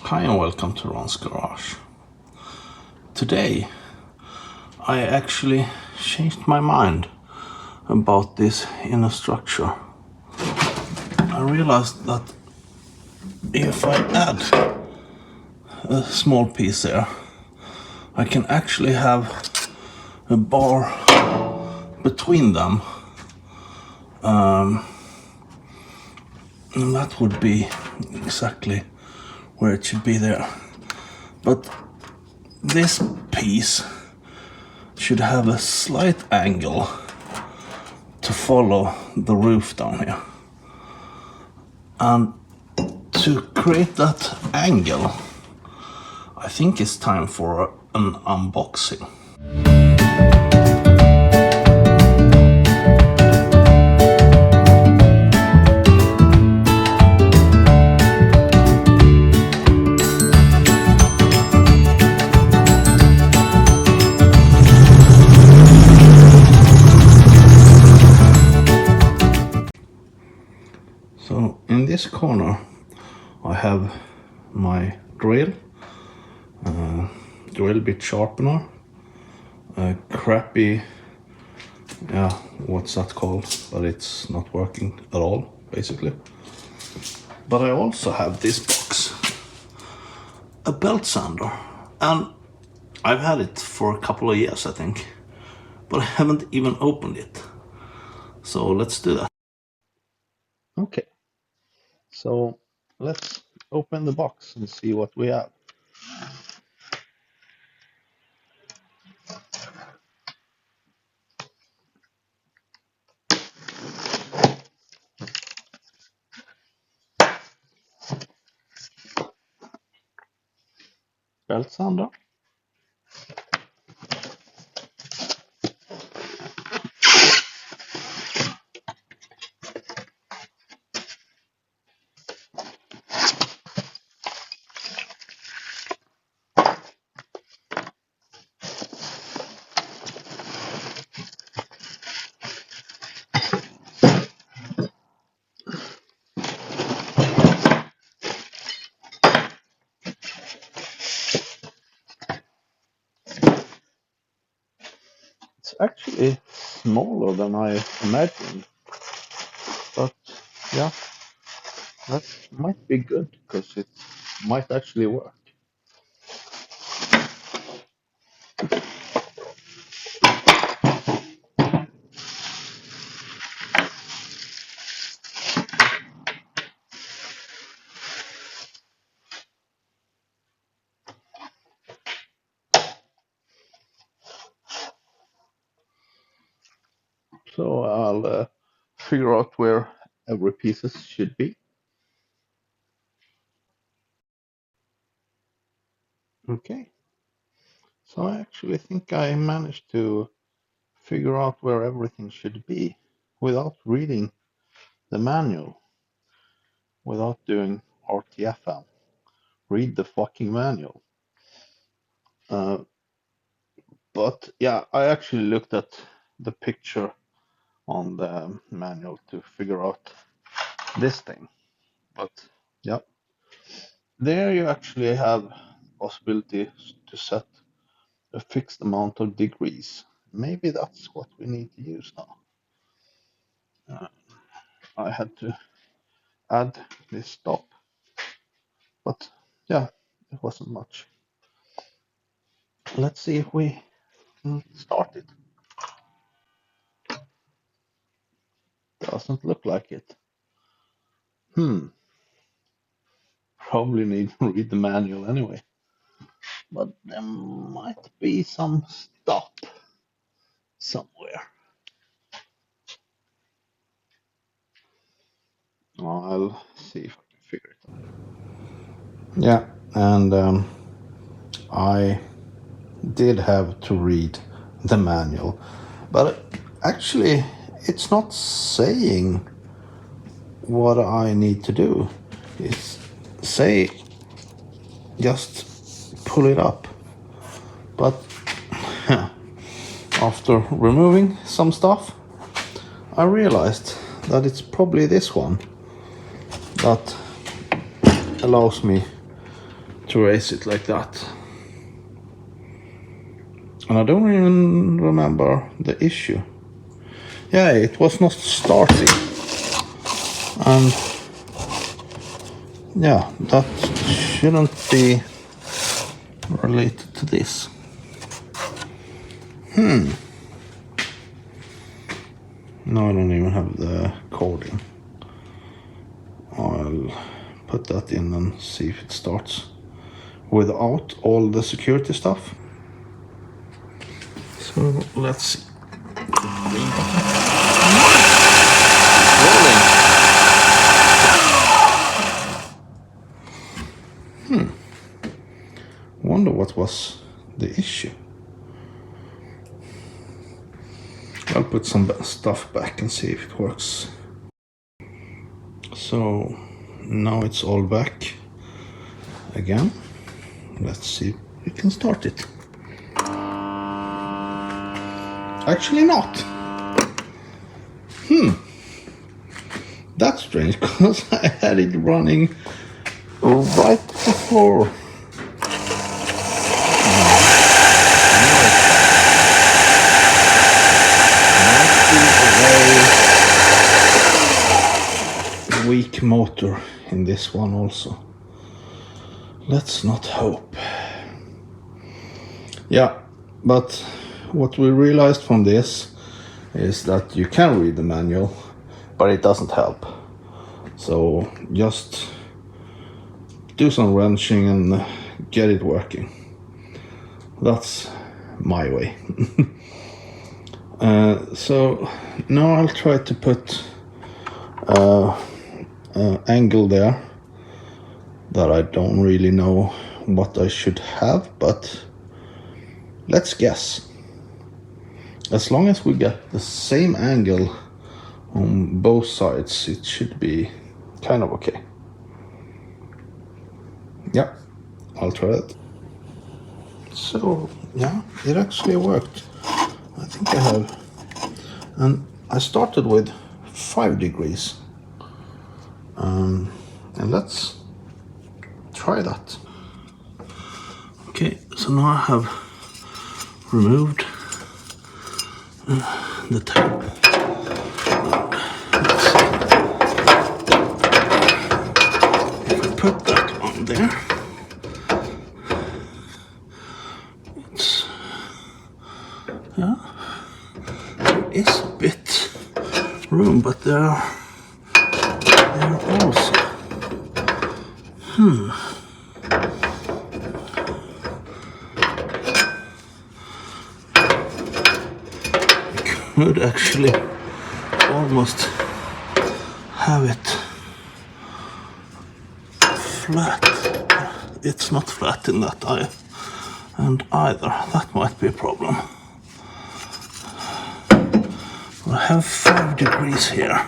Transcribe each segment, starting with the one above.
Hi and welcome to Ron's Garage. Today I actually changed my mind about this inner structure. I realized that if I add a small piece there, I can actually have a bar between them, and that would be exactly where it should be there. But this piece should have a slight angle to follow the roof down here. And to create that angle, I think it's time for an unboxing. So in this corner I have my drill bit sharpener, a crappy, what's that called, but it's not working at all basically. But I also have this box, a belt sander, and I've had it for a couple of years I think, but I haven't even opened it. So let's do that. Okay, so let's open the box and see what we have. Belt sander, it's actually smaller than I imagined, but yeah, that might be good because it might actually work. So I'll figure out where every piece should be. Okay, so I actually think I managed to figure out where everything should be without reading the manual, without doing RTFM. Read the fucking manual. Uh, but yeah, I actually looked at the picture on the manual to figure out this thing. But yeah, there you actually have possibility to set a fixed amount of degrees. Maybe that's what we need to use now. I had to add this stop, but yeah, it wasn't much. Let's see if we can start it. Doesn't look like it. Probably need to read the manual anyway. But there might be some stop somewhere. I'll see if I can figure it out. Yeah, and I did have to read the manual, but actually it's not saying what I need to do. It's say just pull it up, but after removing some stuff I realized that it's probably this one that allows me to raise it like that. And I don't even remember the issue. Yeah, it was not starting. And yeah, that shouldn't be related to this. No, I don't even have the coding. I'll put that in and see if it starts without all the security stuff. So let's see. Rolling. Wonder what was the issue. I'll put some stuff back and see if it works. So now it's all back again. Let's see if we can start it. Actually not. That's strange, because I had it running right before. Weak motor in this one also. Let's not hope. Yeah, but what we realized from this is that you can read the manual, but it doesn't help. So just do some wrenching and get it working. That's my way. So now I'll try to put angle there that I don't really know what I should have, but let's guess. As long as we get the same angle on both sides, it should be kind of okay. Yeah, I'll try it. So yeah, it actually worked. I think I have, and I started with 5 degrees. And let's try that. Okay, so now I have removed the tape. If I put that on there, it's, yeah, there is a bit room, but there also. Could actually almost have it flat. It's not flat in that eye, and either. That might be a problem. I have 5 degrees here.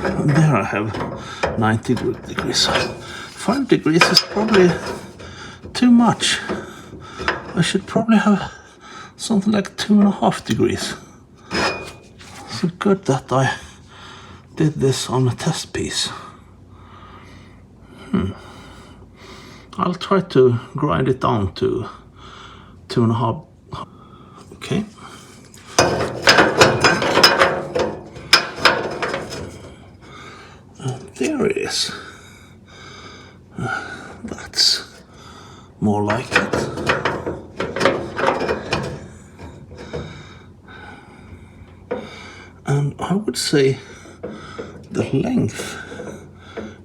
And there I have 90 degrees. 5 degrees is probably too much. I should probably have something like 2.5 degrees. So good that I did this on a test piece. I'll try to grind it down to 2.5. Okay. There it is. That's more like it. And I would say the length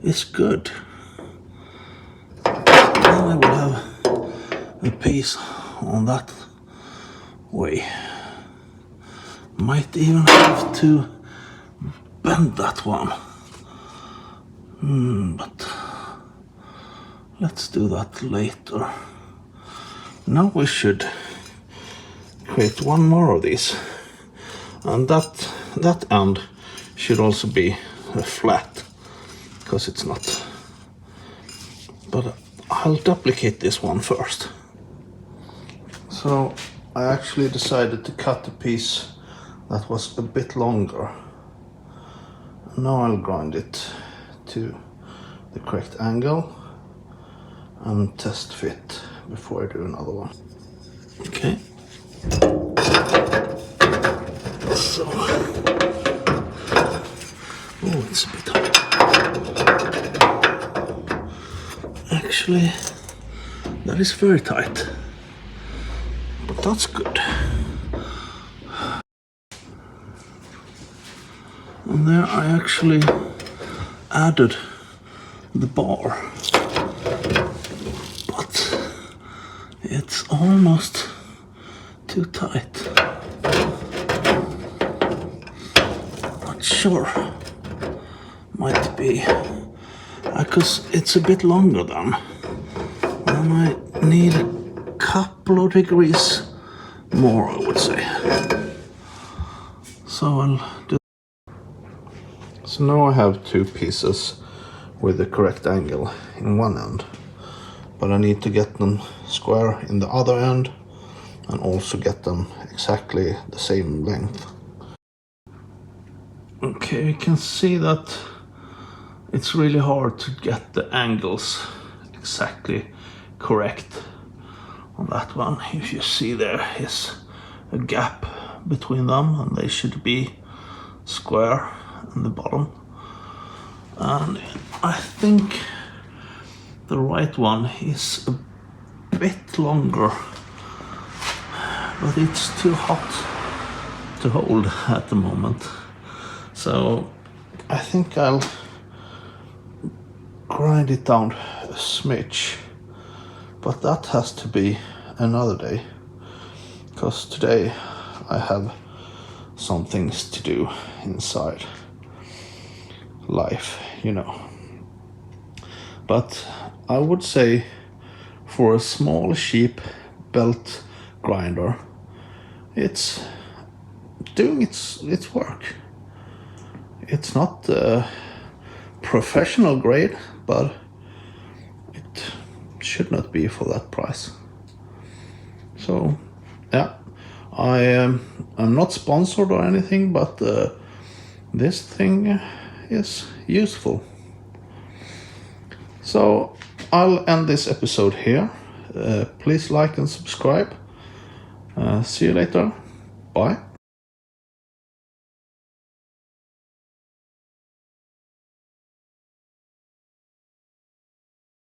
is good. Then I will have a piece on that way. Might even have to bend that one. But let's do that later. Now we should create one more of these. And that end should also be flat, because it's not. But I'll duplicate this one first. So I actually decided to cut a piece that was a bit longer. Now I'll grind it to the correct angle and test fit before I do another one. Okay. So, oh, it's a bit hot. Actually, that is very tight, but that's good. And there I actually added the bar, but it's almost too tight. Not sure. Might be because it's a bit longer than, and I need a couple of degrees more, I would say. So I'll do. So now I have two pieces with the correct angle in one end, but I need to get them square in the other end and also get them exactly the same length. Okay, you can see that it's really hard to get the angles exactly correct on that one. If you see, there is a gap between them and they should be square in the bottom. And I think the right one is a bit longer, but it's too hot to hold at the moment. So I think I'll grind it down a smidge, but that has to be another day, because today I have some things to do inside life, you know. But I would say for a small cheap belt grinder, it's doing its work. It's not professional grade, but it should not be for that price. So yeah, I'm not sponsored or anything, but this thing is useful. So I'll end this episode here. Please like and subscribe. See you later. Bye.